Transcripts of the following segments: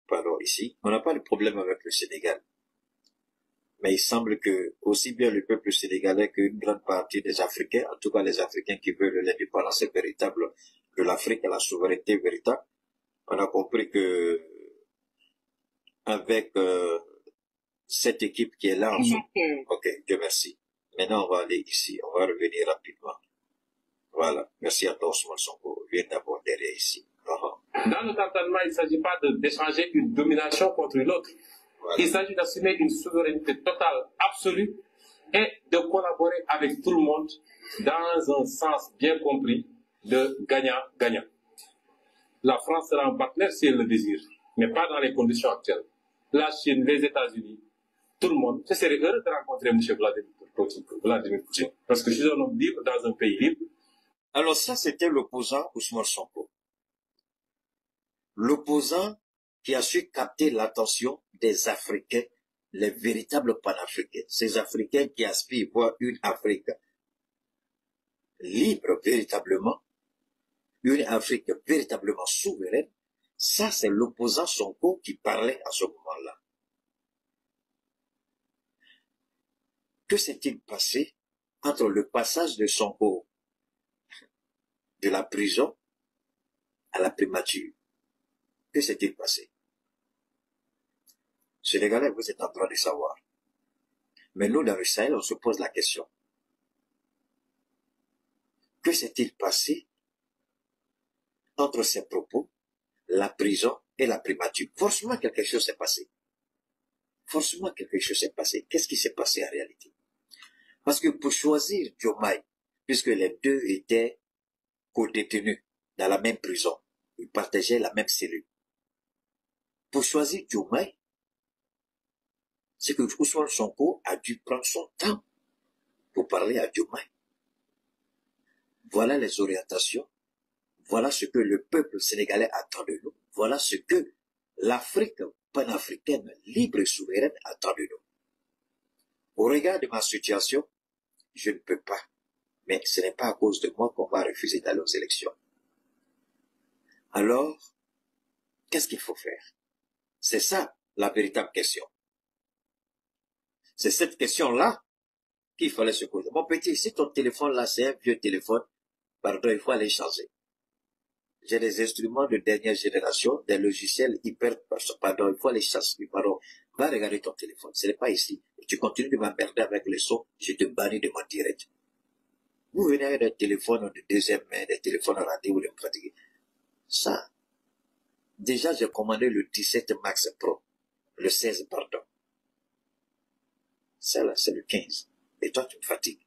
pardon, ici, on n'a pas de problème avec le Sénégal. Mais il semble que aussi bien le peuple sénégalais qu'une grande partie des Africains, en tout cas les Africains qui veulent l'indépendance véritable de l'Afrique et la souveraineté véritable, on a compris que avec cette équipe qui est là en ok, Dieu merci. Maintenant, on va aller ici. On va revenir rapidement. Voilà. Merci à toi, Ousmane Sonko. Viens d'abord derrière ici. Dans notre entendement, il ne s'agit pas d'échanger une domination contre une autre. Voilà. Il s'agit d'assumer une souveraineté totale, absolue, et de collaborer avec tout le monde dans un sens bien compris de gagnant-gagnant. La France sera un partenaire si elle le désire, mais pas dans les conditions actuelles. La Chine, les États-Unis, tout le monde. Je serais heureux de rencontrer M. Vladimir Poutine, parce que je suis un homme libre dans un pays libre. Alors ça, c'était l'opposant Ousmane Sonko. L'opposant qui a su capter l'attention des Africains, les véritables panafricains. Ces Africains qui aspirent à voir une Afrique libre véritablement, une Afrique véritablement souveraine. Ça, c'est l'opposant Sonko qui parlait à ce moment-là. Que s'est-il passé entre le passage de Sonko de la prison à la primature? Que s'est-il passé? Sénégalais, vous êtes en train de savoir. Mais nous, dans le Sahel, on se pose la question. Que s'est-il passé entre ces propos, la prison et la primature? Forcément, quelque chose s'est passé. Forcément, quelque chose s'est passé. Qu'est-ce qui s'est passé en réalité? Parce que pour choisir Diomaye, puisque les deux étaient co-détenus dans la même prison, ils partageaient la même cellule. Pour choisir Diomaye, c'est que Ousmane Sonko a dû prendre son temps pour parler à Diomaye. Voilà les orientations. Voilà ce que le peuple sénégalais attend de nous. Voilà ce que l'Afrique panafricaine libre et souveraine attend de nous. Au regard de ma situation, je ne peux pas. Mais ce n'est pas à cause de moi qu'on va refuser d'aller aux élections. Alors, qu'est-ce qu'il faut faire? C'est ça la véritable question. C'est cette question-là qu'il fallait se poser. Mon petit, si ton téléphone là, c'est un vieux téléphone, pardon, il faut aller changer. J'ai des instruments de dernière génération, des logiciels hyper, pardon, il faut aller changer, pardon. Va regarder ton téléphone, ce n'est pas ici. Et tu continues de m'emmerder avec les sons, je te bannis de mon direct. Vous venez avec des téléphones de deuxième main, des téléphones à rendez-vous de me fatiguer. Ça, déjà j'ai commandé le 17 Max Pro, le 16 pardon. Ça là, c'est le 15. Et toi, tu me fatigues.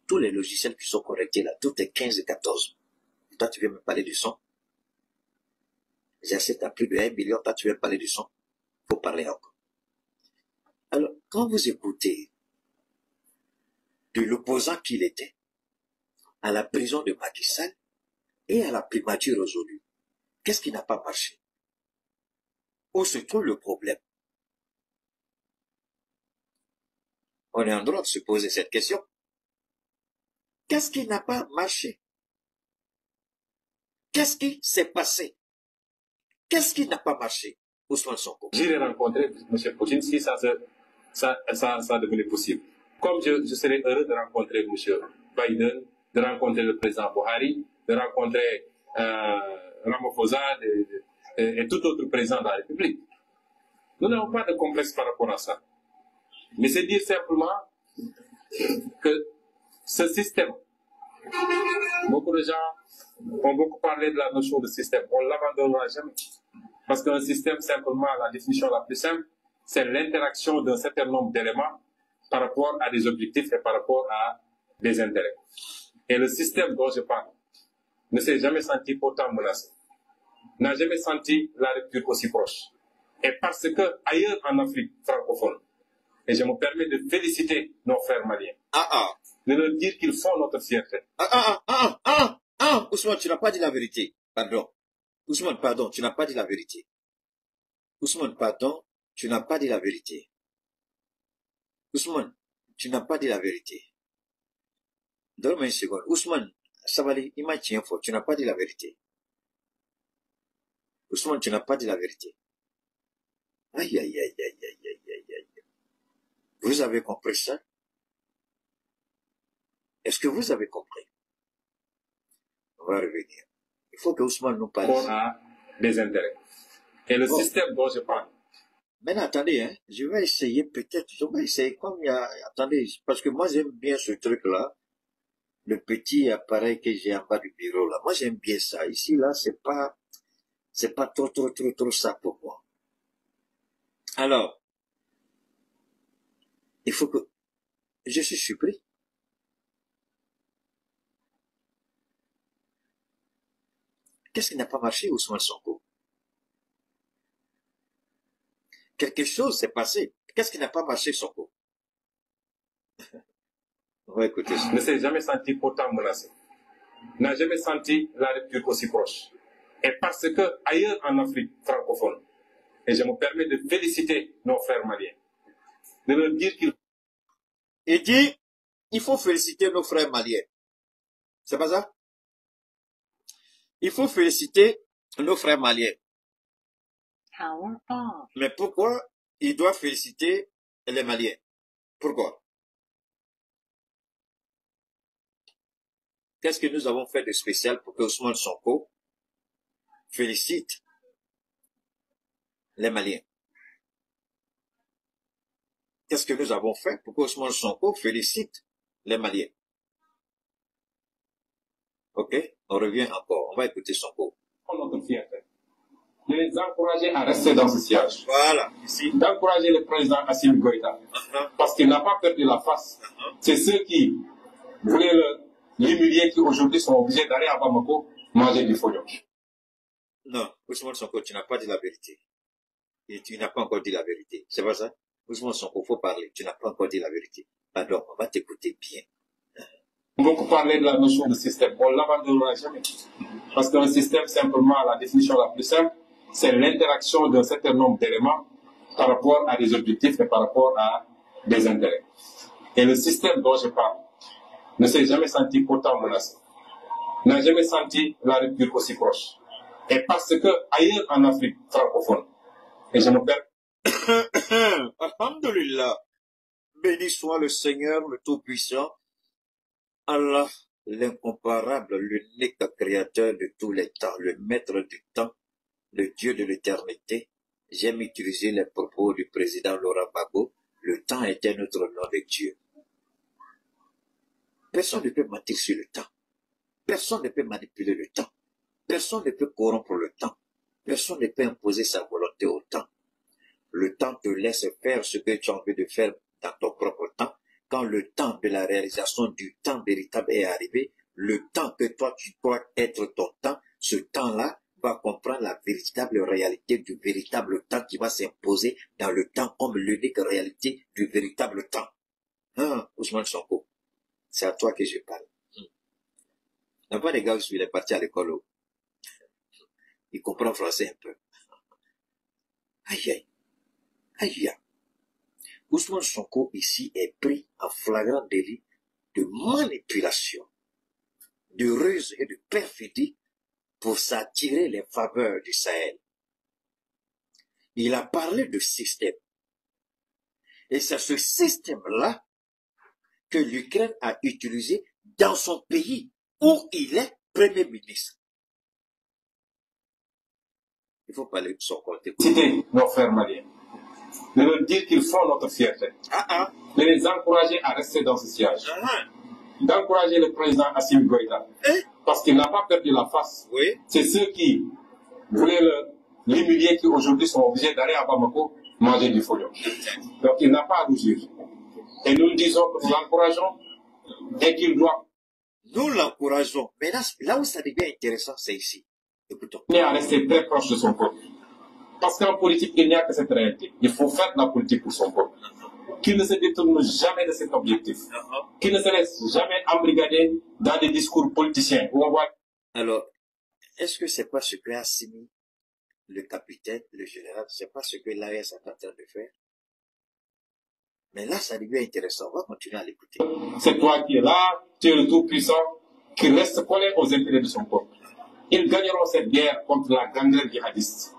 Tous les logiciels qui sont connectés là, tout est 15 et 14. Et toi, tu viens me parler du son. J'achète à plus de 1 million, toi, tu viens me parler du son. Faut parler encore. Alors, quand vous écoutez de l'opposant qu'il était à la prison de Macky Sall et à la primature aujourd'hui, qu'est-ce qui n'a pas marché? Où se trouve le problème? On est en droit de se poser cette question. Qu'est-ce qui n'a pas marché? Qu'est-ce qui s'est passé? Qu'est-ce qui n'a pas marché? Ousmane Sonko. J'irai rencontrer M. Poutine si ça devenait possible. Comme je serais heureux de rencontrer M. Biden, de rencontrer le président Buhari, de rencontrer Ramaphosa et tout autre président de la République. Nous n'avons pas de complexe par rapport à ça. Mais c'est dire simplement que ce système, beaucoup de gens ont beaucoup parlé de la notion de système. On ne l'abandonnera jamais. Parce qu'un système, simplement, la définition la plus simple, c'est l'interaction d'un certain nombre d'éléments par rapport à des objectifs et par rapport à des intérêts. Et le système dont je parle ne s'est jamais senti autant menacé, n'a jamais senti la rupture aussi proche. Et parce que ailleurs en Afrique francophone, et je me permets de féliciter nos frères maliens, de leur dire qu'ils font notre fierté. Ousmane, tu n'as pas dit la vérité. Pardon. Ousmane, pardon, tu n'as pas dit la vérité. Ousmane, pardon, tu n'as pas dit la vérité. Ousmane, tu n'as pas dit la vérité. Donne-moi une seconde. Ousmane, Sabali, tu n'as pas dit la vérité. Ousmane, tu n'as pas dit la vérité. Aïe, aïe, aïe, aïe, aïe, aïe, aïe, aïe. Vous avez compris ça? Est-ce que vous avez compris? On va revenir. Il faut que Ousmane nous parle. On a des intérêts. Et le système dont je parle. Mais attendez, hein, je vais essayer peut-être, je vais essayer comme il y a, attendez, parce que moi j'aime bien ce truc-là, le petit appareil que j'ai en bas du bureau là. Moi j'aime bien ça. Ici là, c'est pas trop ça pour moi. Alors, il faut que, je suis surpris. Qu'est-ce qui n'a pas marché, Ousmane Sonko? Quelque chose s'est passé. Qu'est-ce qui n'a pas marché, Sonko? On va écouter ça. Ne s'est jamais senti autant menacé. N'a jamais senti la rupture aussi proche. Et parce que ailleurs en Afrique francophone, et je me permets de féliciter nos frères maliens, de leur dire qu'ils... Il dit, il faut féliciter nos frères maliens. C'est pas ça? Il faut féliciter nos frères maliens. Mais pourquoi il doit féliciter les Maliens? Pourquoi? Qu'est-ce que nous avons fait de spécial pour que Ousmane Sonko félicite les Maliens? Qu'est-ce que nous avons fait pour que Ousmane Sonko félicite les Maliens? Ok, on revient encore. On va écouter Sonko. Notre fierté. De les encourager à rester dans ce siège. Voilà, ici. D'encourager le président Assimi Goïta. Parce qu'il n'a pas perdu la face. C'est ceux qui voulaient l'humilier qui aujourd'hui sont obligés d'aller à Bamako manger du fognon. Non, Ousmane Sonko, tu n'as pas dit la vérité. Et tu n'as pas encore dit la vérité. C'est pas ça? Ousmane Sonko, faut parler. Tu n'as pas encore dit la vérité. Alors, on va t'écouter bien. Beaucoup parler de la notion de système. On ne l'abandonnera jamais. Parce qu'un système, simplement, la définition la plus simple, c'est l'interaction d'un certain nombre d'éléments par rapport à des objectifs et par rapport à des intérêts. Et le système dont je parle ne s'est jamais senti autant menacé. N'a jamais senti la rupture aussi proche. Et parce que ailleurs en Afrique francophone, et je me permets... Alhamdulillah. Béni soit le Seigneur, le Tout-Puissant, Allah, l'incomparable, l'unique créateur de tous les temps, le maître du temps, le Dieu de l'éternité. J'aime utiliser les propos du président Laurent Gbagbo. Le temps était notre nom de Dieu. Personne ne peut mentir sur le temps. Personne ne peut manipuler le temps. Personne ne peut corrompre le temps. Personne ne peut imposer sa volonté au temps. Le temps te laisse faire ce que tu as envie de faire dans ton propre temps. Quand le temps de la réalisation du temps véritable est arrivé, le temps que toi tu crois être ton temps, ce temps-là va comprendre la véritable réalité du véritable temps qui va s'imposer dans le temps comme l'unique réalité du véritable temps. Hein, Ousmane Sonko, c'est à toi que je parle. Non pas les gars où il est parti à l'école. Il comprend français un peu. Aïe, aïe. Aïe. Ousmane Sonko ici est pris en flagrant délit de manipulation, de ruse et de perfidie pour s'attirer les faveurs du Sahel. Il a parlé de système. Et c'est ce système-là que l'Ukraine a utilisé dans son pays où il est Premier ministre. Il faut parler de son côté. Citer nos frères maliens. De leur dire qu'ils font notre fierté. De les encourager à rester dans ce siège. D'encourager le président Assimi Goïta. Parce qu'il n'a pas perdu la face. Oui. C'est ceux qui voulaient l'humilier qui aujourd'hui sont obligés d'aller à Bamako manger du fognon. Donc il n'a pas à rougir. Et nous disons que nous l'encourageons et qu'il doit... Nous l'encourageons. Mais là où ça devient intéressant, c'est ici. Écoutons. Il est à rester très proche de son peuple. Parce qu'en politique, il n'y a que cette réalité. Il faut faire de la politique pour son peuple. Qu'il ne se détourne jamais de cet objectif. Qu'il ne se laisse jamais embrigader dans des discours politiciens. Où on voit... Alors, est-ce que c'est pas ce que Assimi, le capitaine, le général, c'est pas ce que l'AS est en train de faire? Mais là, ça devient intéressant. On va continuer à l'écouter. C'est toi qui es là, tu es le tout-puissant, qui reste collé aux intérêts de son peuple. Ils gagneront cette guerre contre la gangrène djihadiste.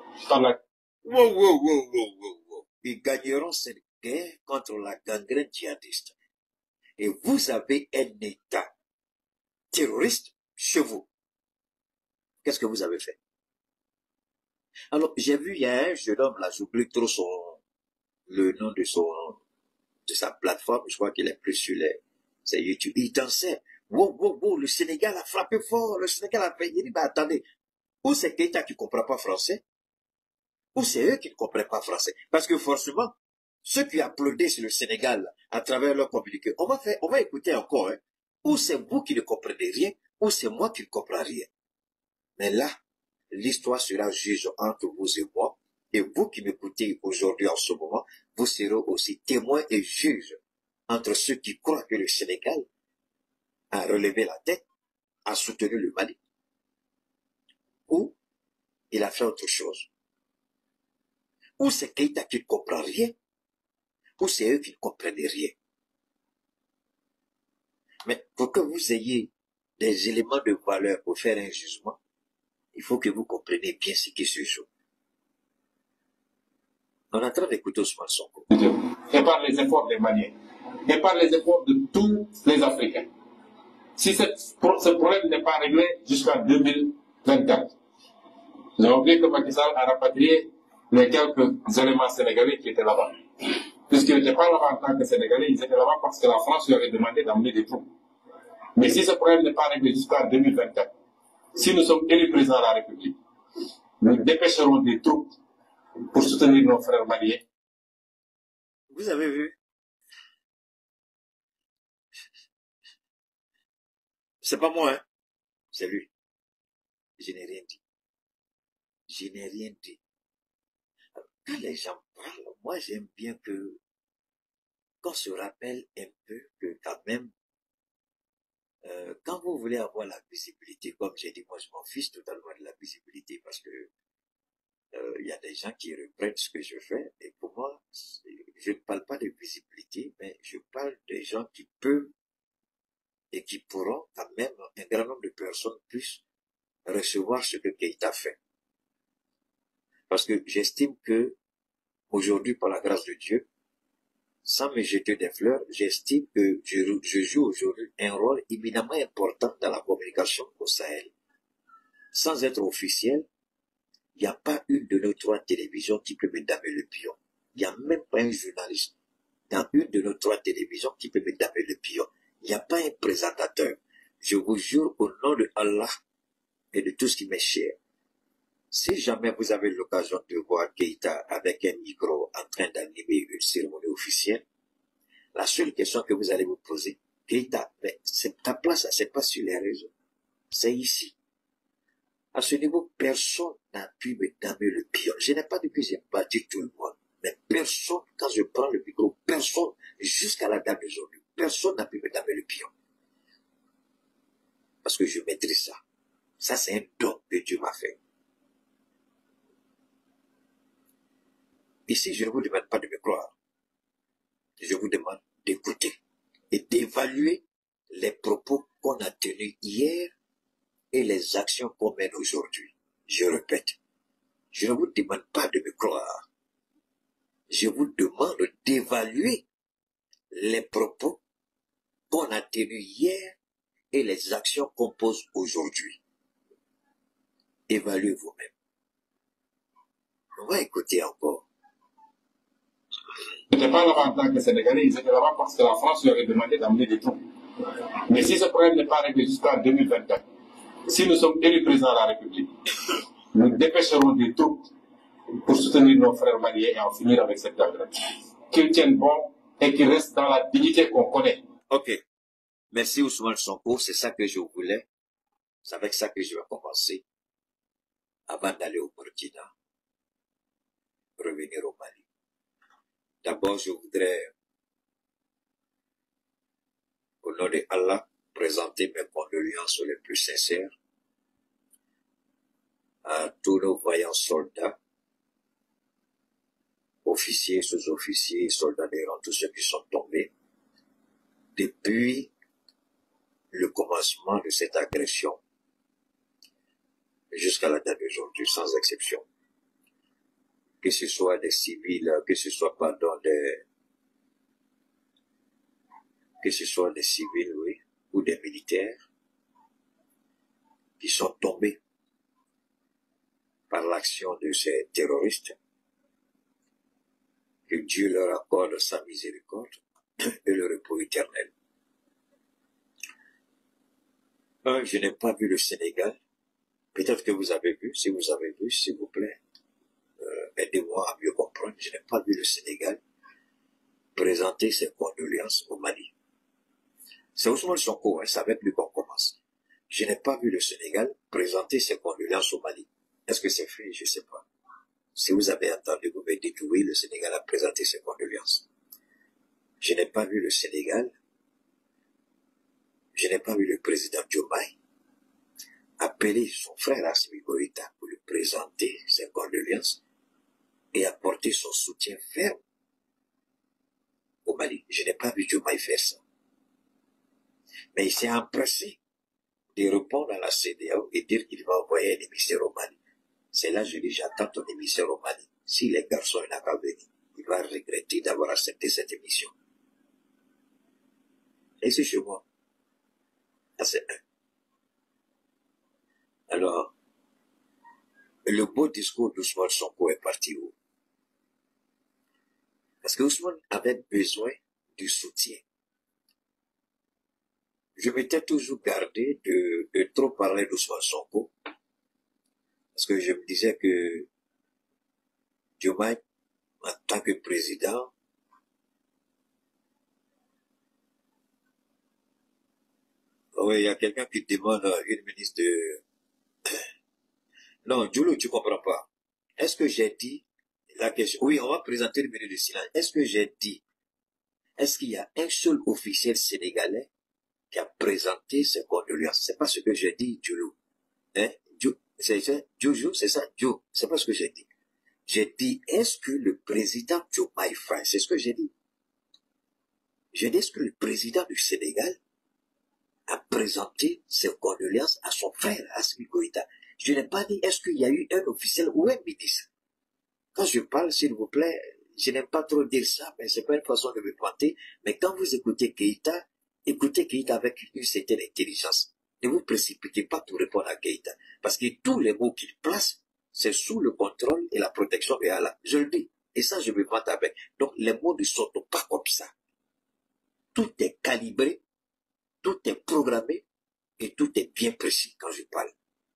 Wow. Ils gagneront cette guerre contre la gangrène djihadiste. Et vous avez un État terroriste chez vous. Qu'est-ce que vous avez fait? Alors, j'ai vu, il y a un jeune homme là, j'oublie trop le nom de sa plateforme, je crois qu'il est plus sur c'est YouTube. Il dansait. Wow, wow, wow, le Sénégal a frappé fort, le Sénégal a fait. Il dit, bah, attendez, ou c'est Keïta qui ne comprend pas français, ou c'est eux qui ne comprennent pas français. Parce que forcément, ceux qui applaudissent le Sénégal à travers leur communiqué, on va écouter encore, hein. Ou c'est vous qui ne comprenez rien, ou c'est moi qui ne comprends rien. Mais là, l'histoire sera juge entre vous et moi, et vous qui m'écoutez aujourd'hui en ce moment, vous serez aussi témoins et juges entre ceux qui croient que le Sénégal a relevé la tête, a soutenu le Mali, ou il a fait autre chose. Ou c'est Keïta qui ne comprend rien, ou c'est eux qui ne comprennent rien. Mais pour que vous ayez des éléments de valeur pour faire un jugement, il faut que vous compreniez bien ce qui se joue. On est en train d'écouter Ousmane Sonko. Et par les efforts des Maliens, et par les efforts de tous les Africains. Si ce problème n'est pas réglé jusqu'en 2024, nous avons oublié que Macky Sall a rapatrié les quelques éléments sénégalais qui étaient là-bas. Puisqu'ils n'étaient pas là-bas en tant que Sénégalais, ils étaient là-bas parce que la France leur avait demandé d'emmener des troupes. Mais si ce problème n'est pas réglé jusqu'en 2024, si nous sommes élus président de la République, nous dépêcherons des troupes pour soutenir nos frères maliens. Vous avez vu? C'est pas moi, hein? C'est lui. Je n'ai rien dit. Je n'ai rien dit. Quand les gens parlent, moi j'aime bien qu'on se rappelle un peu que quand même, quand vous voulez avoir la visibilité, comme j'ai dit, moi je m'en fiche totalement de la visibilité parce que il y a des gens qui reprennent ce que je fais et pour moi, je ne parle pas de visibilité, mais je parle des gens qui peuvent et qui pourront quand même, un grand nombre de personnes puissent recevoir ce que Keïta fait. Parce que j'estime que aujourd'hui, par la grâce de Dieu, sans me jeter des fleurs, j'estime que je joue aujourd'hui un rôle éminemment important dans la communication au Sahel. Sans être officiel, il n'y a pas une de nos 3 télévisions qui peut me damer le pion. Il n'y a même pas un journaliste dans une de nos 3 télévisions qui peut me damer le pion. Il n'y a pas un présentateur. Je vous jure au nom de Allah et de tout ce qui m'est cher. Si jamais vous avez l'occasion de voir Keïta avec un micro en train d'animer une cérémonie officielle, la seule question que vous allez vous poser, Keïta, mais ta place, c'est pas sur les réseaux, c'est ici. À ce niveau, personne n'a pu me damer le pion. Je n'ai pas dit que j'ai battu tout le monde, mais personne, quand je prends le micro, personne, jusqu'à la date d'aujourd'hui, personne n'a pu me damer le pion. Parce que je maîtrise ça. Ça, c'est un don que Dieu m'a fait. Ici, je ne vous demande pas de me croire. Je vous demande d'écouter et d'évaluer les propos qu'on a tenus hier et les actions qu'on mène aujourd'hui. Je répète, je ne vous demande pas de me croire. Je vous demande d'évaluer les propos qu'on a tenus hier et les actions qu'on pose aujourd'hui. Évaluez vous-même. On va écouter encore. Ils n'étaient pas là-bas en tant que Sénégalais, ils étaient là-bas parce que la France leur avait demandé d'amener des troupes. Mais si ce problème n'est pas réglé jusqu'en 2024, si nous sommes élus président de la République, nous dépêcherons des troupes pour soutenir nos frères maliens et en finir avec cette guerre. Qu'ils tiennent bon et qu'ils restent dans la dignité qu'on connaît. Ok. Merci Ousmane Sonko, c'est ça que je voulais. C'est avec ça que je vais commencer. Avant d'aller au Burkina, revenir au Mali. D'abord, je voudrais, au nom de Allah, présenter mes condoléances les plus sincères à tous nos vaillants soldats, officiers, sous-officiers, soldats d'Iran, tous ceux qui sont tombés depuis le commencement de cette agression jusqu'à la date d'aujourd'hui, sans exception. que ce soit des civils, que ce soit, des civils, oui, ou des militaires, qui sont tombés par l'action de ces terroristes, que Dieu leur accorde sa miséricorde et le repos éternel. Je n'ai pas vu le Sénégal. Peut-être que vous avez vu. Si vous avez vu, s'il vous plaît, aidez-moi à mieux comprendre. Je n'ai pas vu le Sénégal présenter ses condoléances au Mali. C'est Ousmane Sonko, c'est avec lui qu'on commence. Je n'ai pas vu le Sénégal présenter ses condoléances au Mali. Est-ce que c'est fait? Je ne sais pas. Si vous avez entendu, vous me dites oui, le Sénégal a présenté ses condoléances. Je n'ai pas vu le Sénégal. Je n'ai pas vu le président Diomaye appeler son frère Assimi Goïta pour lui présenter ses condoléances et apporter son soutien ferme au Mali. Je n'ai pas vu Diomaye faire ça. Mais il s'est empressé de répondre à la CEDEAO et dire qu'il va envoyer un émissaire au Mali. C'est là que je dis, j'attends ton émissaire au Mali. Si les garçons n'ont pas venu, il va regretter d'avoir accepté cette émission. Et c'est chez moi. Ça, c'est un. Alors, le beau discours d'Ousmane Sonko est parti où? Parce que Ousmane avait besoin du soutien. Je m'étais toujours gardé de trop parler d'Ousmane Sonko. Parce que je me disais que Diomaye, en tant que président, oui, il y a quelqu'un qui demande à une ministre de... Non, Djoulou, tu comprends pas. Est-ce que j'ai dit la question? Oui, on va présenter le minute de silence. Est-ce que j'ai dit, est-ce qu'il y a un seul officiel sénégalais qui a présenté ses condoléances? C'est pas ce que j'ai dit, Djoulou. Hein? Joujou, c'est ça? Djou, c'est pas ce que j'ai dit. J'ai dit, est-ce que le président Diomaye Faye, c'est ce que j'ai dit. J'ai dit, est-ce que le président du Sénégal a présenté ses condoléances à son frère, Assimi Goïta? Je n'ai pas dit, est-ce qu'il y a eu un officiel ou un ministre? Quand je parle, s'il vous plaît, je n'aime pas trop dire ça, mais c'est pas une façon de me pointer. Mais quand vous écoutez Keïta avec une certaine intelligence. Ne vous précipitez pas pour répondre à Keïta. Parce que tous les mots qu'il place, c'est sous le contrôle et la protection de Allah. Je le dis. Et ça, je me vante avec. Donc, les mots ne sortent pas comme ça. Tout est calibré, tout est programmé, et tout est bien précis quand je parle.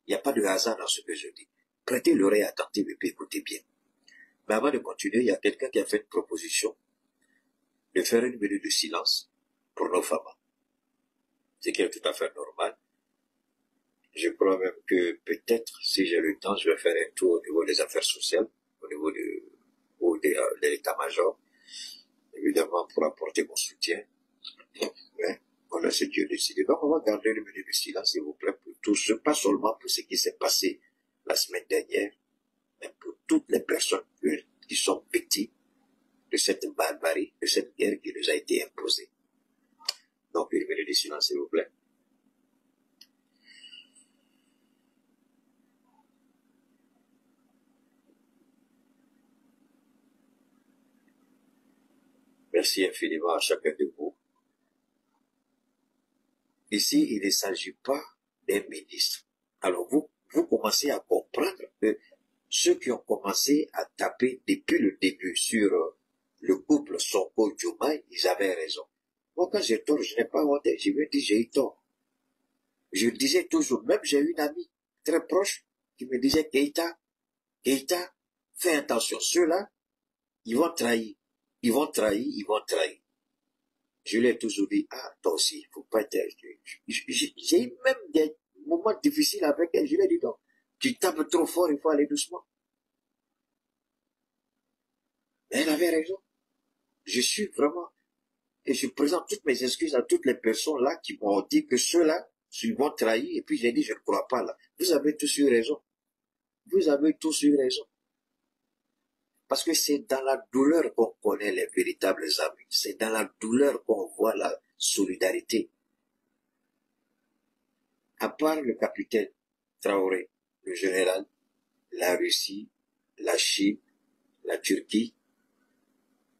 Il n'y a pas de hasard dans ce que je dis. Prêtez l'oreille attentive et puis écoutez bien. Mais avant de continuer, il y a quelqu'un qui a fait une proposition de faire une minute de silence pour nos femmes. Ce qui est tout à fait normal. Je crois même que peut-être, si j'ai le temps, je vais faire un tour au niveau des affaires sociales, au niveau de l'état-major, évidemment pour apporter mon soutien. Mais on laisse Dieu décider. Donc on va garder une minute de silence, s'il vous plaît, pour tous ceux, pas seulement pour ce qui s'est passé la semaine dernière, mais pour toutes les personnes qui sont victimes de cette barbarie, de cette guerre qui nous a été imposée. Donc, une minute de silence, s'il vous plaît. Merci infiniment à chacun de vous. Ici, il ne s'agit pas d'un ministre. Alors, vous commencez à comprendre que ceux qui ont commencé à taper depuis le début sur le couple Sonko-Diomaye, ils avaient raison. Moi, quand j'ai tort, je n'ai pas honte. Je me dis, j'ai eu tort. Je disais toujours, même j'ai une amie très proche qui me disait, Keïta, fais attention. Ceux-là, ils vont trahir. Ils vont trahir. Je lui ai toujours dit, ah, toi aussi, il faut pas être... J'ai eu même des moments difficiles avec elle. Je lui ai dit, non, tu tapes trop fort, il faut aller doucement. Mais elle avait raison. Je suis vraiment... Et je présente toutes mes excuses à toutes les personnes là qui m'ont dit que ceux-là, ils vont trahir. Et puis j'ai dit, je ne crois pas là. Vous avez tous eu raison. Vous avez tous eu raison. Parce que c'est dans la douleur qu'on connaît les véritables amis. C'est dans la douleur qu'on voit la solidarité. À part le capitaine Traoré, le général, la Russie, la Chine, la Turquie,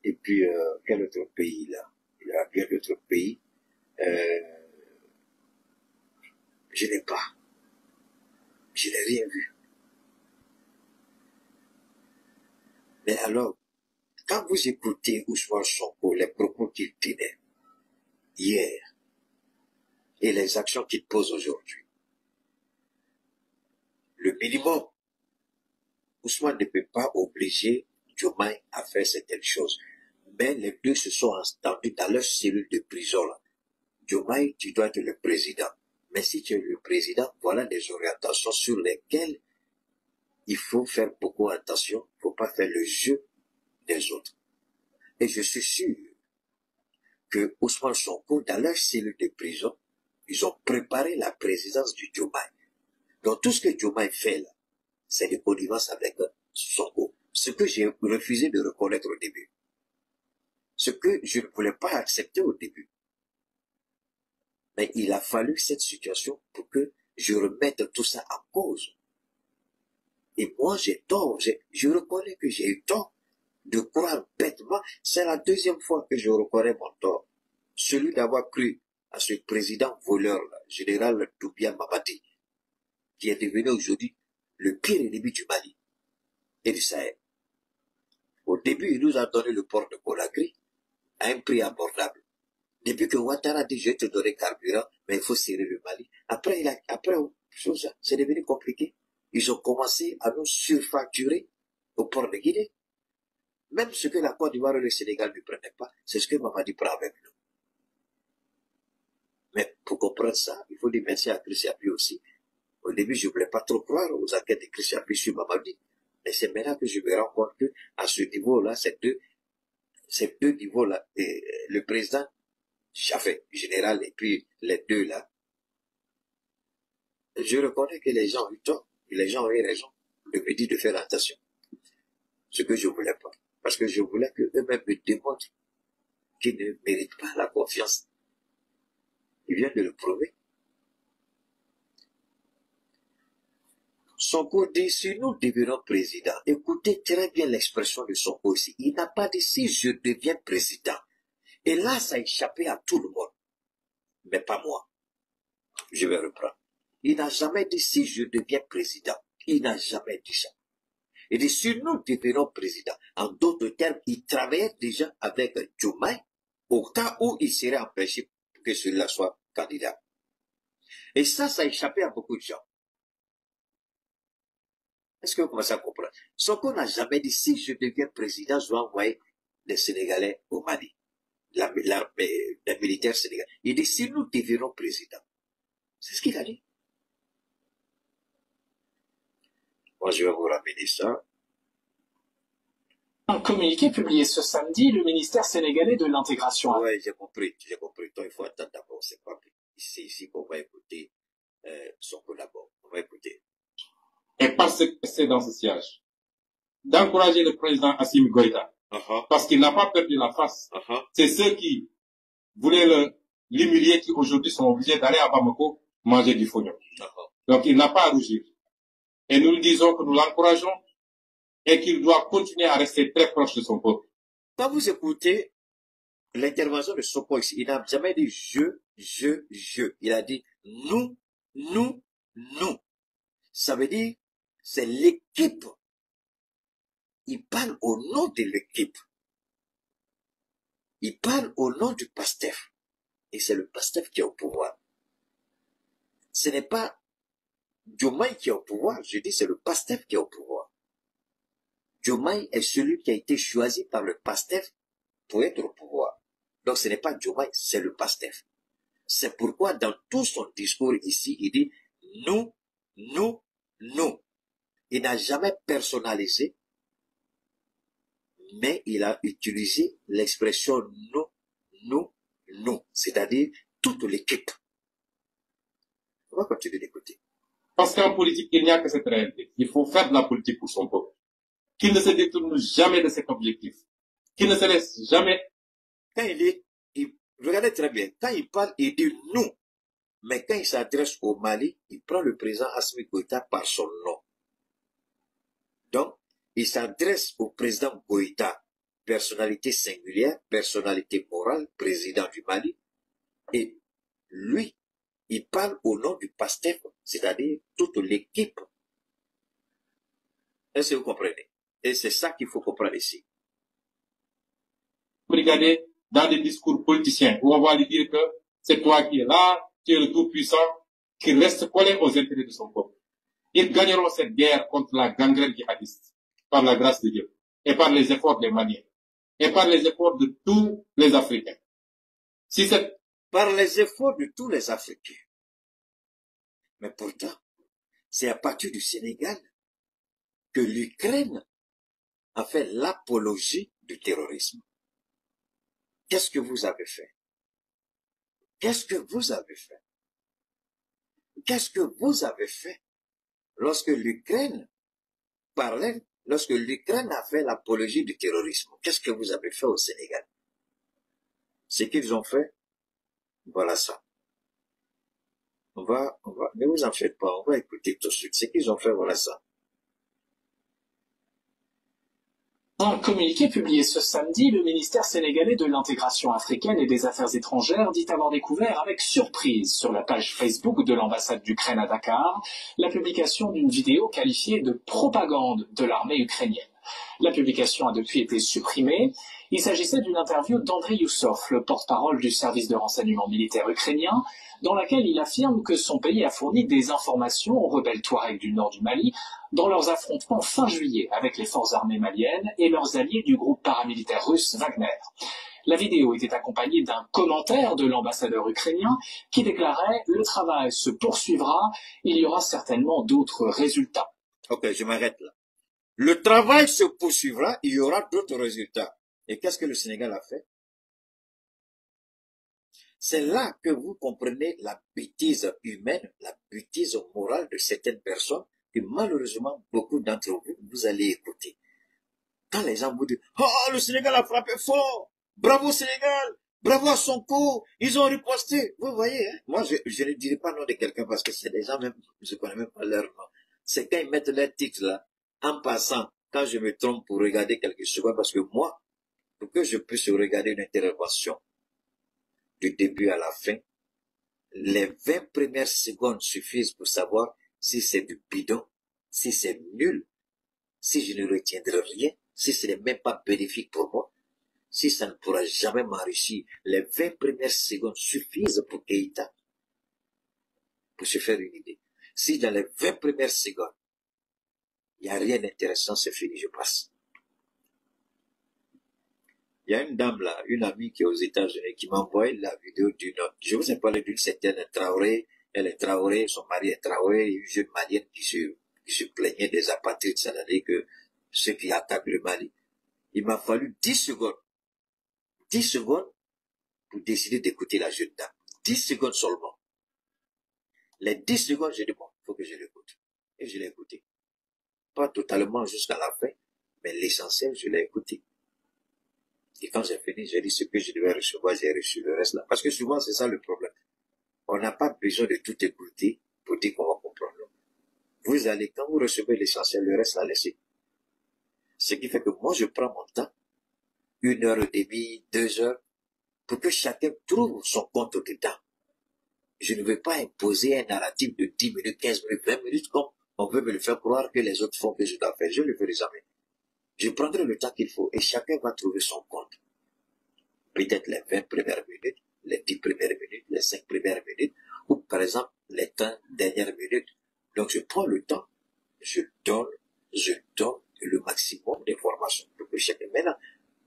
et puis quel autre pays là? Il y a bien d'autres pays. Je n'ai pas. Je n'ai rien vu. Mais alors, quand vous écoutez Ousmane Sonko, les propos qu'il tenait hier et les actions qu'il pose aujourd'hui, le minimum, Ousmane ne peut pas obliger Diomaye à faire certaines choses. Mais les deux se sont entendus dans leur cellule de prison là. Diomaye, tu dois être le président. Mais si tu es le président, voilà des orientations sur lesquelles il faut faire beaucoup attention. Il ne faut pas faire le jeu des autres. Et je suis sûr que Ousmane Sonko, dans leur cellule de prison, ils ont préparé la présidence du Diomaye. Donc tout ce que Diomaye fait là, c'est de connivence avec Sonko. Ce que j'ai refusé de reconnaître au début. Ce que je ne voulais pas accepter au début. Mais il a fallu cette situation pour que je remette tout ça en cause. Et moi, j'ai tort. Je reconnais que j'ai eu tort de croire bêtement. C'est la deuxième fois que je reconnais mon tort. Celui d'avoir cru à ce président voleur, général Doumbia Mamadi, qui est devenu aujourd'hui le pire ennemi du Mali et du Sahel. Au début, il nous a donné le port de Conakry à un prix abordable. Depuis que Ouattara dit, je vais te donner carburant, mais il faut serrer le Mali. Après, c'est devenu compliqué. Ils ont commencé à nous surfacturer au port de Guinée. Même ce que la Côte d'Ivoire et le Sénégal ne prenaient pas, c'est ce que Mamadi prend avec nous. Mais pour comprendre ça, il faut dire merci à Christian Api aussi. Au début, je ne voulais pas trop croire aux enquêtes de Christian Api sur Mamadi. Mais c'est maintenant que je me rends compte que, à ce niveau-là, ces deux niveaux-là, le président Chaffé, général, et puis les deux là, je reconnais que les gens ont eu tort, et les gens ont eu raison de me dire de faire attention. Ce que je ne voulais pas. Parce que je voulais qu'eux-mêmes me démontrent qu'ils ne méritent pas la confiance. Ils viennent de le prouver. Sonko dit, si nous devenons président, écoutez très bien l'expression de Sonko ici. Il n'a pas dit, si je deviens président. Et là, ça a échappé à tout le monde. Mais pas moi. Je vais reprendre. Il n'a jamais dit, si je deviens président. Il n'a jamais dit ça. Il dit, si nous devenons président, en d'autres termes, il travaillait déjà avec Diomaye au cas où il serait empêché que celui-là soit candidat. Et ça a échappé à beaucoup de gens. Est-ce que vous commencez à comprendre? Sonko n'a jamais dit, si je deviens président, je vais envoyer les Sénégalais au Mali. Les militaires sénégalais. Il dit, si nous devenons président. C'est ce qu'il a dit. Moi, je vais vous ramener ça. Un communiqué publié ce samedi, le ministère sénégalais de l'intégration. Oui, j'ai compris. Donc, il faut attendre d'abord. C'est pas ici qu'on va écouter Sonko d'abord. On va écouter. Et parce que c'est dans ce siège, d'encourager le président Assimi Goïta, parce qu'il n'a pas perdu la face. C'est ceux qui voulaient l'humilier qui aujourd'hui sont obligés d'aller à Bamako manger du fognon. Donc il n'a pas à rougir. Et nous lui disons que nous l'encourageons et qu'il doit continuer à rester très proche de son peuple. Quand vous écoutez l'intervention de Sonko ici, il n'a jamais dit je. Il a dit nous. Ça veut dire c'est l'équipe. Il parle au nom de l'équipe. Il parle au nom du PASTEF. Et c'est le PASTEF qui est au pouvoir. Ce n'est pas Diomaye qui est au pouvoir. Je dis c'est le PASTEF qui est au pouvoir. Diomaye est celui qui a été choisi par le PASTEF pour être au pouvoir. Donc ce n'est pas Diomaye, c'est le PASTEF. C'est pourquoi dans tout son discours ici, il dit nous. Il n'a jamais personnalisé, mais il a utilisé l'expression nous, c'est-à-dire toute l'équipe. On va continuer d'écouter. Parce qu'en politique, il n'y a que cette réalité. Il faut faire de la politique pour son peuple. Qu'il ne se détourne jamais de cet objectif. Qu'il ne se laisse jamais. Quand regardez très bien, quand il parle, il dit nous. Mais quand il s'adresse au Mali, il prend le président Assimi Goïta par son nom. Donc, il s'adresse au président Goïta, personnalité singulière, personnalité morale, président du Mali, et lui, il parle au nom du PASTEF, c'est-à-dire toute l'équipe. Est-ce que vous comprenez? Et c'est ça qu'il faut comprendre ici. Regardez dans des discours politiciens où on va lui dire que c'est toi qui es là, tu es le tout-puissant, qui reste collé aux intérêts de son peuple. Ils gagneront cette guerre contre la gangrène djihadiste, par la grâce de Dieu, et par les efforts des Maliens, et par les efforts de tous les Africains. Si c'est par les efforts de tous les Africains. Mais pourtant, c'est à partir du Sénégal que l'Ukraine a fait l'apologie du terrorisme. Qu'est-ce que vous avez fait? Qu'est-ce que vous avez fait? Qu'est-ce que vous avez fait lorsque l'Ukraine parlait, lorsque l'Ukraine a fait l'apologie du terrorisme? Qu'est-ce que vous avez fait au Sénégal? Ce qu'ils ont fait, voilà ça. Ne vous en faites pas, on va écouter tout de suite. Ce qu'ils ont fait, voilà ça. Dans un communiqué publié ce samedi, le ministère sénégalais de l'intégration africaine et des affaires étrangères dit avoir découvert avec surprise sur la page Facebook de l'ambassade d'Ukraine à Dakar la publication d'une vidéo qualifiée de propagande de l'armée ukrainienne. La publication a depuis été supprimée. Il s'agissait d'une interview d'Andrei Youssov, le porte-parole du service de renseignement militaire ukrainien, dans laquelle il affirme que son pays a fourni des informations aux rebelles Touaregs du nord du Mali dans leurs affrontements fin juillet avec les forces armées maliennes et leurs alliés du groupe paramilitaire russe Wagner. La vidéo était accompagnée d'un commentaire de l'ambassadeur ukrainien qui déclarait « Le travail se poursuivra, il y aura certainement d'autres résultats ». Ok, je m'arrête là. Le travail se poursuivra, il y aura d'autres résultats. Et qu'est-ce que le Sénégal a fait? C'est là que vous comprenez la bêtise humaine, la bêtise morale de certaines personnes que malheureusement beaucoup d'entre vous, vous allez écouter. Quand les gens vous disent « Oh, le Sénégal a frappé fort! Bravo Sénégal! Bravo à Sonko! Ils ont riposté! » Vous voyez, hein? Moi, je ne dirai pas le nom de quelqu'un parce que c'est des gens même, je ne connais même pas leur nom. C'est quand ils mettent leur titre là, en passant, quand je me trompe pour regarder quelque chose, parce que moi, pour que je puisse regarder une intervention du début à la fin, les 20 premières secondes suffisent pour savoir si c'est du bidon, si c'est nul, si je ne retiendrai rien, si ce n'est même pas bénéfique pour moi, si ça ne pourra jamais m'enrichir. Les 20 premières secondes suffisent pour Keïta, pour se faire une idée. Si dans les 20 premières secondes, il n'y a rien d'intéressant, c'est fini, je passe. Il y a une dame là, une amie qui est aux États-Unis, qui m'a envoyé la vidéo d'une autre. Je vous ai parlé d'une certaine Traoré. Elle est Traoré, son mari est Traoré, une jeune malienne qui se plaignait des apatrides, c'est-à-dire que ceux qui attaquent le Mali. Il m'a fallu 10 secondes. 10 secondes pour décider d'écouter la jeune dame. 10 secondes seulement. Les 10 secondes, j'ai dit bon, il faut que je l'écoute. Et je l'ai écouté. Pas totalement jusqu'à la fin, mais l'essentiel, je l'ai écouté. Et quand j'ai fini, j'ai dit ce que je devais recevoir, j'ai reçu le reste là. Parce que souvent, c'est ça le problème. On n'a pas besoin de tout écouter pour dire qu'on va comprendre. Vous allez, quand vous recevez l'essentiel, le reste là, laissez. Ce qui fait que moi, je prends mon temps, 1h30, 2 heures, pour que chacun trouve son compte dedans. Je ne veux pas imposer un narratif de 10 minutes, 15 minutes, 20 minutes, comme on veut me le faire croire que les autres font que je dois faire. Je ne le ferai jamais. Je prendrai le temps qu'il faut et chacun va trouver son compte. Peut-être les 20 premières minutes, les 10 premières minutes, les 5 premières minutes, ou par exemple les 30 dernières minutes. Donc je prends le temps, je donne le maximum d'informations pour que chacun. Maintenant,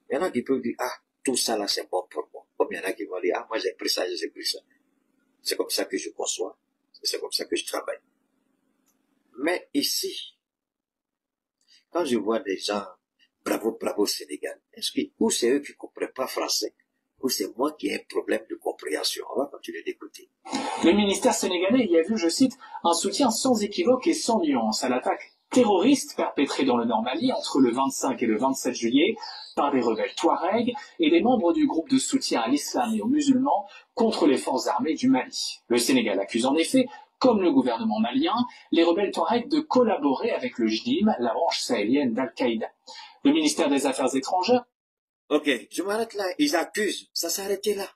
il y en a qui peuvent dire, ah, tout ça là c'est bon pour moi. Comme il y en a qui vont dire, ah, moi j'ai pris ça, j'ai pris ça. C'est comme ça que je conçois, c'est comme ça que je travaille. Mais ici, quand je vois des gens, bravo, bravo Sénégal, est-ce que, ou c'est eux qui ne comprennent pas français, ou c'est moi qui ai un problème de compréhension. On va continuer d'écouter. Le ministère sénégalais y a vu, je cite, un soutien sans équivoque et sans nuance à l'attaque terroriste perpétrée dans le Nord Mali entre le 25 et le 27 juillet par des rebelles Touaregs et des membres du groupe de soutien à l'islam et aux musulmans contre les forces armées du Mali. Le Sénégal accuse en effet comme le gouvernement malien, les rebelles Touaregs de collaborer avec le JNIM, la branche sahélienne d'Al-Qaïda. Le ministère des Affaires étrangères... Ok, je m'arrête là. Ils accusent. Ça s'est arrêté là.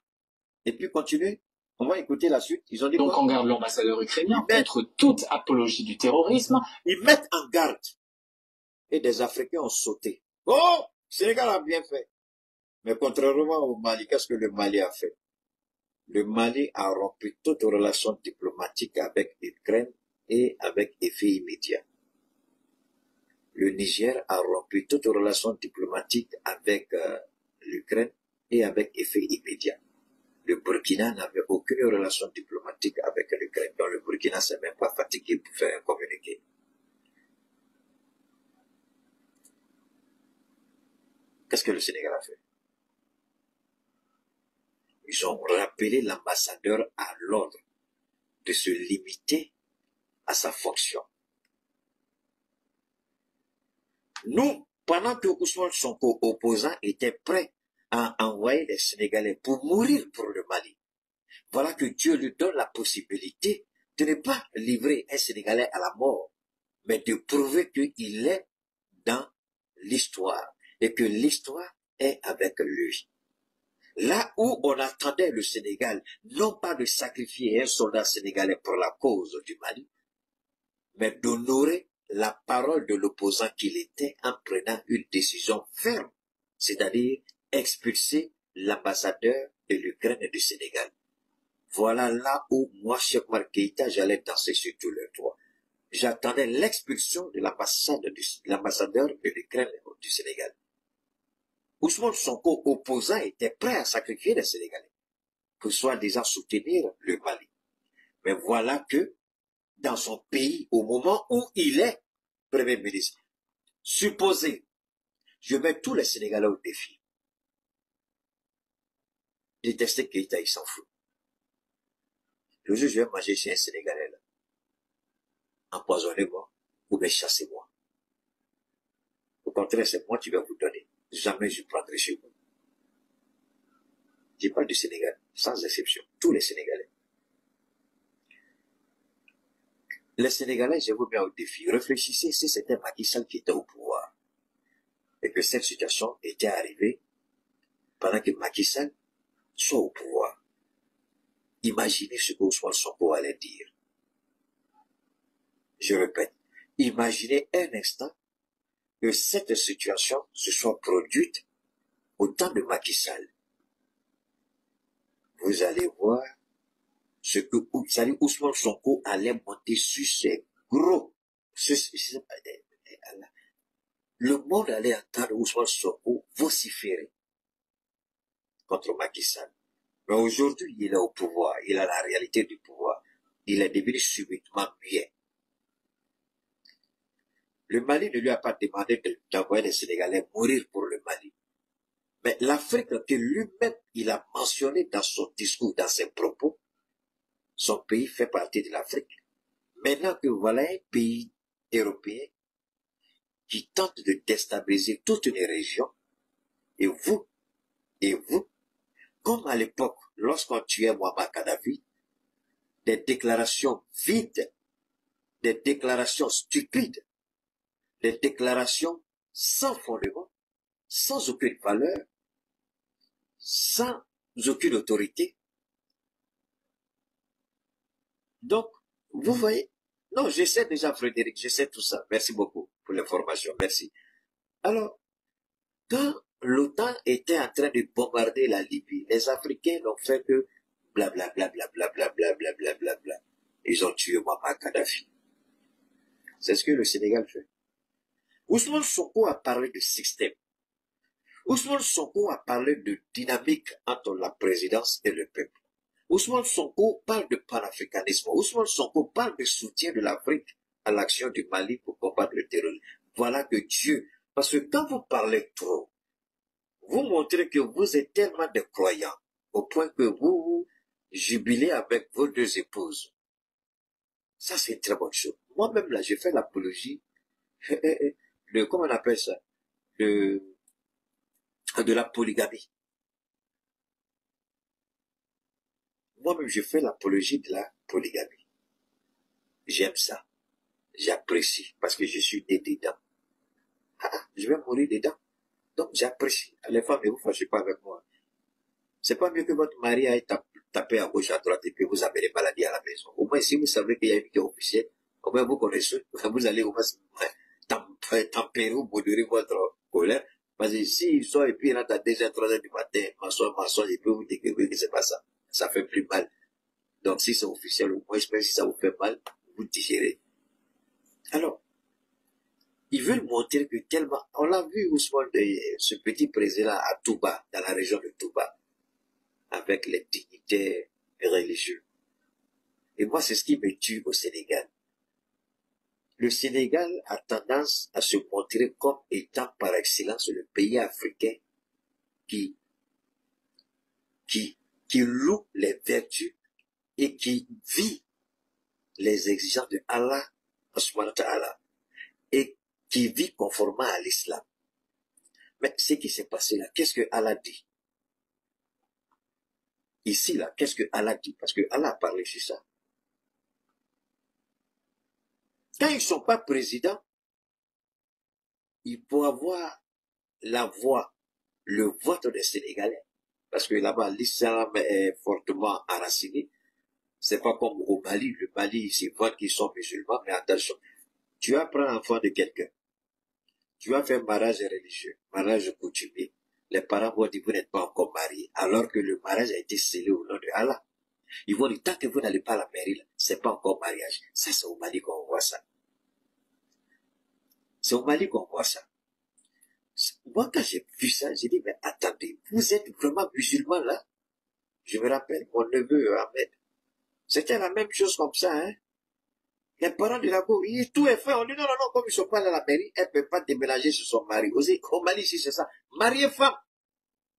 Et puis continue. On va écouter la suite. Ils ont dit Donc quoi? en garde l'ambassadeur ukrainien contre toute apologie du terrorisme. Ils mettent en garde. Et des Africains ont sauté. Oh, Sénégal a bien fait. Mais contrairement au Mali, qu'est-ce que le Mali a fait? Le Mali a rompu toute relation diplomatique avec l'Ukraine et avec effet immédiat. Le Niger a rompu toute relation diplomatique avec l'Ukraine et avec effet immédiat. Le Burkina n'avait aucune relation diplomatique avec l'Ukraine. Donc le Burkina s'est même pas fatigué pour faire un communiqué. Qu'est-ce que le Sénégal a fait? Ils ont rappelé l'ambassadeur à l'ordre de se limiter à sa fonction. Nous, pendant que Ousmane Sonko, opposant, était prêt à envoyer les Sénégalais pour mourir pour le Mali, voilà que Dieu lui donne la possibilité de ne pas livrer un Sénégalais à la mort, mais de prouver qu'il est dans l'histoire et que l'histoire est avec lui. Là où on attendait le Sénégal, non pas de sacrifier un soldat sénégalais pour la cause du Mali, mais d'honorer la parole de l'opposant qu'il était en prenant une décision ferme, c'est-à-dire expulser l'ambassadeur de l'Ukraine et du Sénégal. Voilà là où moi, Cheikh Oumar Keïta, j'allais danser sur tout le toit. J'attendais l'expulsion de l'ambassadeur de l'Ukraine et du Sénégal. Ousmane Sonko, opposant, était prêt à sacrifier les Sénégalais pour soi-disant soutenir le Mali. Mais voilà que, dans son pays, au moment où il est Premier ministre, supposé, je mets tous les Sénégalais au défi. Détester Keïta, il s'en fout. Le jour où je vais manger chez un Sénégalais, là, empoisonnez-moi ou bien chassez-moi. Au contraire, c'est moi qui vais vous donner. Jamais je prendrai chez vous. Je parle du Sénégal, sans exception, tous les Sénégalais. Les Sénégalais, je vous mets au défi. Réfléchissez si c'était Macky Sall qui était au pouvoir et que cette situation était arrivée pendant que Macky Sall soit au pouvoir. Imaginez ce que Ousmane Sonko allait dire. Je répète, imaginez un instant que cette situation se soit produite au temps de Macky Sall. Vous allez voir ce que Ousmane Sonko allait monter sur ses gros. Le monde allait entendre Ousmane Sonko vociférer contre Macky Sall. Mais aujourd'hui, il est au pouvoir, il a la réalité du pouvoir. Il est devenu subitement muet. Le Mali ne lui a pas demandé d'envoyer les Sénégalais mourir pour le Mali. Mais l'Afrique que lui-même, il a mentionné dans son discours, dans ses propos, son pays fait partie de l'Afrique. Maintenant que voilà un pays européen qui tente de déstabiliser toute une région, et vous, comme à l'époque, lorsqu'on tuait Muammar Kadhafi, des déclarations vides, des déclarations stupides, des déclarations sans fondement, sans aucune valeur, sans aucune autorité. Donc, vous voyez, non, je sais déjà Frédéric, je sais tout ça. Merci beaucoup pour l'information, merci. Alors, quand l'OTAN était en train de bombarder la Libye, les Africains n'ont fait que blablabla. Ils ont tué Muammar Kadhafi. C'est ce que le Sénégal fait. Ousmane Sonko a parlé de système. Ousmane Sonko a parlé de dynamique entre la présidence et le peuple. Ousmane Sonko parle de panafricanisme. Ousmane Sonko parle de soutien de l'Afrique à l'action du Mali pour combattre le terrorisme. Voilà que Dieu, parce que quand vous parlez trop, vous montrez que vous êtes tellement de croyants au point que vous jubilez avec vos deux épouses. Ça, c'est une très bonne chose. Moi-même, là, j'ai fait l'apologie de, comment on appelle ça, de la polygamie. Moi-même, je fais l'apologie de la polygamie. j'aime ça. J'apprécie parce que je suis né dedans. Je vais mourir dedans. Donc j'apprécie. Les femmes, ne vous fâchez pas avec moi. C'est pas mieux que votre mari aille taper à gauche, à droite et que vous avez des maladies à la maison. Au moins, si vous savez qu'il y a une qui est officielle, au moins vous connaissez, vous allez au moins tempérer ou modérer votre colère. Parce que s'ils sont et puis ils rentrent à 2h, 3h du matin, m'assoient, et puis vous découvrez que c'est pas ça. Ça fait plus mal. Donc si c'est officiel, au moins, même si ça vous fait mal, vous digérez. Alors, ils veulent montrer que tellement, on l'a vu Ousmane, ce petit président à Touba, dans la région de Touba, avec les dignitaires religieux. Et moi, c'est ce qui me tue au Sénégal. Le Sénégal a tendance à se montrer comme étant par excellence le pays africain qui loue les vertus et qui vit les exigences de Allah, subhanahu wa ta'ala, et qui vit conformément à l'islam. Mais ce qui s'est passé là, qu'est-ce que Allah dit? Ici, là, qu'est-ce que Allah dit? Parce que Allah a parlé sur ça. Quand ils ne sont pas présidents, ils peuvent avoir la voix, le vote des Sénégalais. Parce que là-bas, l'islam est fortement enraciné. C'est pas comme au Mali. Le Mali, ils votent qu'ils sont musulmans, mais attention. Tu vas prendre l'enfant de quelqu'un. Tu vas faire mariage religieux, mariage coutumier. Les parents vont dire, vous n'êtes pas encore mariés, alors que le mariage a été scellé au nom de Allah. Ils vont dire, tant que vous n'allez pas à la mairie, c'est pas encore mariage. Ça, c'est au Mali qu'on voit ça. C'est au Mali qu'on voit ça. Moi, quand j'ai vu ça, j'ai dit, mais attendez, vous êtes vraiment musulmans là? Je me rappelle, mon neveu Ahmed, c'était la même chose comme ça, hein. Les parents de la cour, tout est fait. On dit non, non, non, comme ils ne sont pas à la mairie, elle ne peut pas déménager sur son mari. Au Mali, ici, c'est ça. Mariée femme.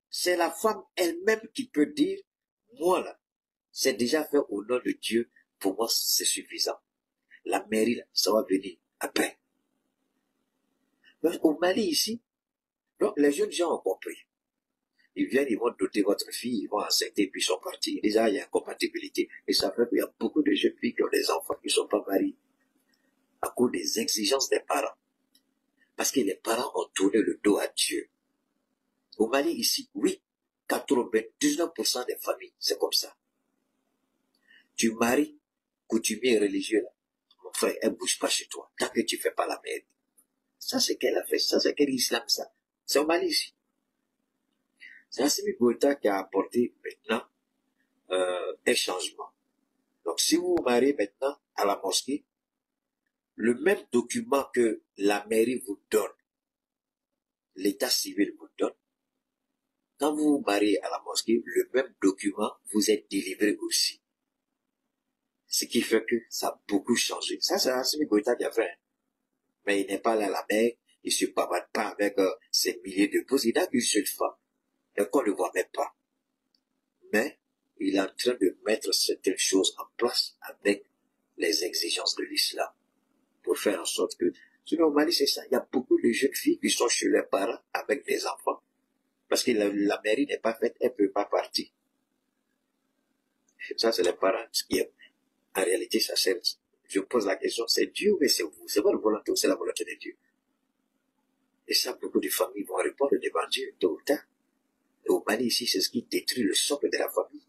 C'est la femme elle-même qui peut dire, moi là, c'est déjà fait au nom de Dieu. Pour moi, c'est suffisant. La mairie, là, ça va venir après. Mais au Mali, ici, donc, les jeunes gens ont compris. Ils viennent, ils vont doter votre fille, ils vont enceinter, puis ils sont partis. Déjà, il y a une compatibilité. Et ça fait qu'il y a beaucoup de jeunes filles qui ont des enfants qui ne sont pas mariés. À cause des exigences des parents. Parce que les parents ont tourné le dos à Dieu. Au Mali, ici, oui, 99% des familles, c'est comme ça. Tu maries, coutumier religieux, là. Mon frère, elle ne bouge pas chez toi, tant que tu ne fais pas la merde. Ça, c'est qu'elle a fait, ça, c'est quel islam, ça. C'est au Mali, ici. C'est Assimi Goïta qui a apporté maintenant un changement. Donc, si vous vous mariez maintenant à la mosquée, le même document que la mairie vous donne, l'état civil vous donne, quand vous vous mariez à la mosquée, le même document vous est délivré aussi. Ce qui fait que ça a beaucoup changé. Ça, c'est Assimi Goïta qui a fait. Mais il n'est pas là à la mer, il ne se pavane pas avec ses milliers de pauses, il n'a qu'une seule femme. Et qu'on ne voit même pas. Mais il est en train de mettre certaines choses en place avec les exigences de l'islam. Pour faire en sorte que, sinon au Mali c'est ça, il y a beaucoup de jeunes filles qui sont chez leurs parents avec des enfants. Parce que la mairie n'est pas faite, elle ne peut pas partir. Ça c'est les parents qui aiment. En réalité, ça sert. Je pose la question, c'est Dieu mais c'est vous? C'est votre volonté ou c'est la volonté de Dieu? Et ça, beaucoup de familles vont répondre devant Dieu, tôt ou tard. Et au Mali, ici, c'est ce qui détruit le socle de la famille.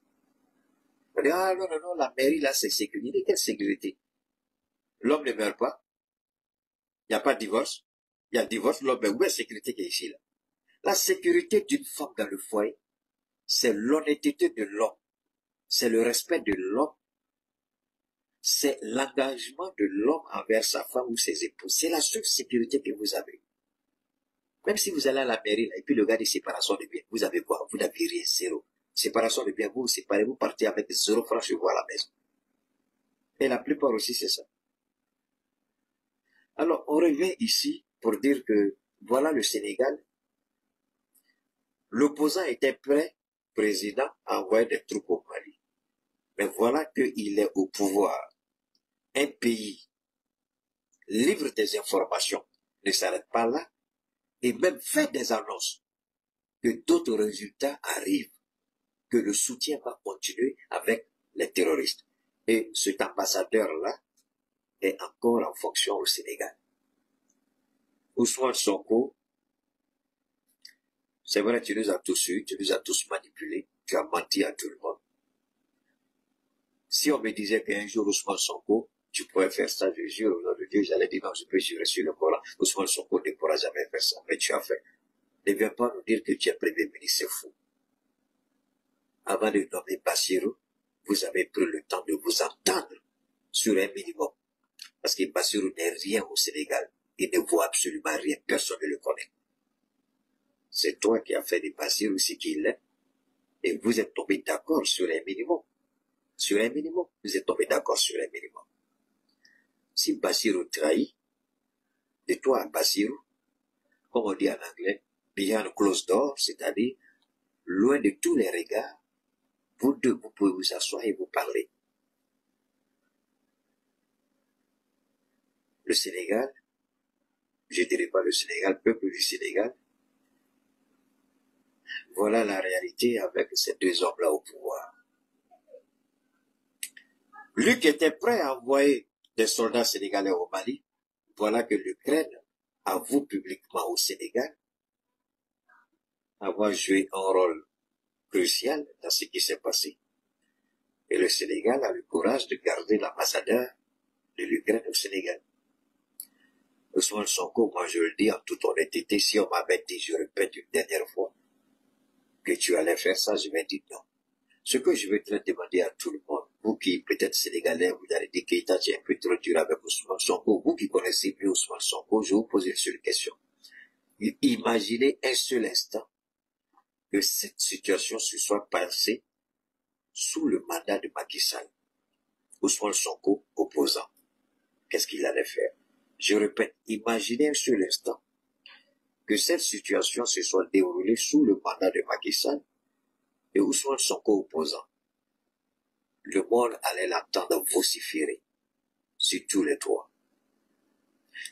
On dit, ah non, non, non, la mairie, là, c'est sécurité. Quelle sécurité? L'homme ne meurt pas. Il n'y a pas de divorce. Il y a divorce, l'homme, mais où est la sécurité qui est ici, là? La sécurité d'une femme dans le foyer, c'est l'honnêteté de l'homme. C'est le respect de l'homme. C'est l'engagement de l'homme envers sa femme ou ses épouses. C'est la seule sécurité que vous avez. Même si vous allez à la mairie, là, et puis le gars dit séparation de biens, vous avez quoi? Vous n'avez rien, zéro. Séparation de biens, vous vous séparez, vous partez avec 0 francs chez vous à la maison. Et la plupart aussi, c'est ça. Alors, on revient ici pour dire que, voilà le Sénégal. L'opposant était prêt, président, à envoyer des troupes au Mali. Mais voilà qu'il est au pouvoir. Un pays libre des informations ne s'arrête pas là. Et même fait des annonces que d'autres résultats arrivent, que le soutien va continuer avec les terroristes. Et cet ambassadeur-là est encore en fonction au Sénégal. Ousmane Sonko, c'est vrai, tu nous as tous eu, tu nous as tous manipulés, tu as menti à tout le monde. Si on me disait qu'un jour Ousmane Sonko, tu pourrais faire ça, je jure au nom de Dieu, j'allais dire non, je peux jurer sur le Coran, Ousmane Sonko ne pourra jamais faire ça, mais tu as fait. Ne viens pas nous dire que tu es Premier ministre, c'est fou. Avant de nommer Bassirou, vous avez pris le temps de vous entendre sur un minimum. Parce que Bassirou n'est rien au Sénégal. Il ne vaut absolument rien. Personne ne le connaît. C'est toi qui as fait de Bassirou ce qu'il est. Et vous êtes tombé d'accord sur un minimum. Sur un minimum. Vous êtes tombé d'accord sur un minimum. Si Bassirou trahit, de toi à Bassirou, comme on dit en anglais, behind closed door, c'est-à-dire loin de tous les regards, vous deux, vous pouvez vous asseoir et vous parler. Le Sénégal, je ne dirais pas le Sénégal, peuple du Sénégal, voilà la réalité avec ces deux hommes-là au pouvoir. Lui qui était prêt à envoyer des soldats sénégalais au Mali, voilà que l'Ukraine avoue publiquement au Sénégal avoir joué un rôle crucial dans ce qui s'est passé. Et le Sénégal a le courage de garder l'ambassadeur de l'Ukraine au Sénégal. Ousmane Sonko, moi je le dis en toute honnêteté, si on m'avait dit, je répète une dernière fois, que tu allais faire ça, je vais dire non. Ce que je vais te demander à tout le monde, vous qui peut-être sénégalais, vous allez dire qu'État est un peu trop dur avec Ousmane Sonko, vous qui connaissez mieux Ousmane Sonko, je vais vous poser une seule question. Imaginez un seul instant que cette situation se soit passée sous le mandat de Macky Sall. Ousmane Sonko opposant. Qu'est-ce qu'il allait faire? Je répète, imaginez un seul instant que cette situation se soit déroulée sous le mandat de Macky Sall et Ousmane Sonko opposant. Le monde allait l'entendre vociférer sur tous les toits.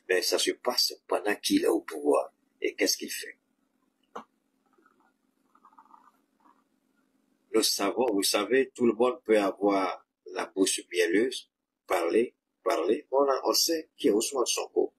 Mais ça se passe pendant qu'il est au pouvoir. Et qu'est-ce qu'il fait? Nous savons, vous savez, tout le monde peut avoir la bouche mielleuse, parler. On sait qui est Ousmane Sonko.